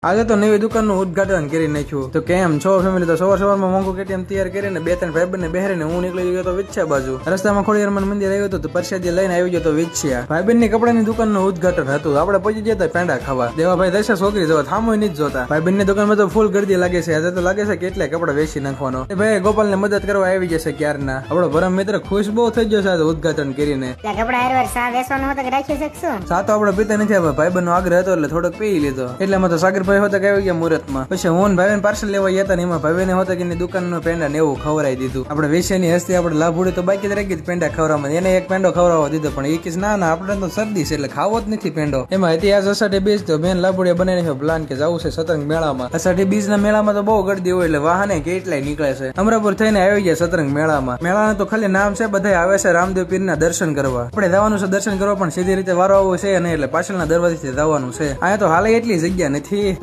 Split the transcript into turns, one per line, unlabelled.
આજે તો નવી દુકાનનું ઉદઘાટન કરી નાખ્યું. તો કેમ છો ફેમિલી? તો સવારમાં મોંઘું કેટીએમ તૈયાર કરીને બે ત્રણ ભાઈબંધને બેહારીને હું નીકળી ગયો તો વિછ્યા બાજુ. રસ્તામાં ખોડિયારમાં મંદિર આવ્યું હતું તો પ્રસાદી લઈને આવી ગયો તો વિછ્યા. ભાઈબંધની કપડાની દુકાનનું ઉદઘાટન હતું. આપણે પહોંચી ગયા હતા પેંડા ખાવા. દેવાભાઈ દશા છોકરી જવા થામો નહીં જોતા. ભાઈબંધની દુકાનમાં તો ફૂલ ગરદી લાગે છે. આજે તો લાગે છે કેટલા કપડા વેચી નાખવાનો. ભાઈ ગોપાલને મદદ કરવા આવી જશે ક્યારના. આપણો પરમ મિત્ર ખુશ બહુ થઈ ગયો છે આજે ઉદઘાટન કરીને. સા તો આપણે પીતા નથી. ભાઈબંધનો આગ્રહ હતો એટલે થોડોક પી લીધો. એટલામાં તો સાગરભાઈ હોતા કે આવી ગયા મુહૂર્તમાં. પછી હું ભાઈ પાર્સલ લેવા ગયા હતા ને એમાં ભાઈ હોતા કે દુકાનનો પેંડા ને એવું ખવડાવી દીધું. આપણે વેચ્યાની હસ્તી આપણે લાભુડી તો બાકી જ રાખી પેંડા ખવડાવવામાં. એને એક પેંડો ખવડાવવા દીધો પણ એ કીસ ના આપણે તો શરદી છે એટલે ખાવો જ નથી પેંડો. એમાં ઇતિહાસ અષાઢી બીજ તો બેન લાભુડીએ બનાવી નાખ્યો પ્લાન કે જવું છે સતરંગ મેળામાં. અષાઢી બીજ ના મેળામાં તો બહુ ગળદી હોય એટલે વાહને કેટલાય નીકળે છે. અમરાપુર થઈને આવી ગયા સતરંગ મેળામાં. મેળાનું તો ખાલી નામ છે, બધા આવે છે રામદેવ પીરના દર્શન કરવા. આપણે જવાનું છે દર્શન કરવા પણ સીધી રીતે વારો આવો છે નહીં એટલે પાછળના દરવાજેથી જવાનું છે. અહીંયા તો હાલે એટલી જગ્યા નથી.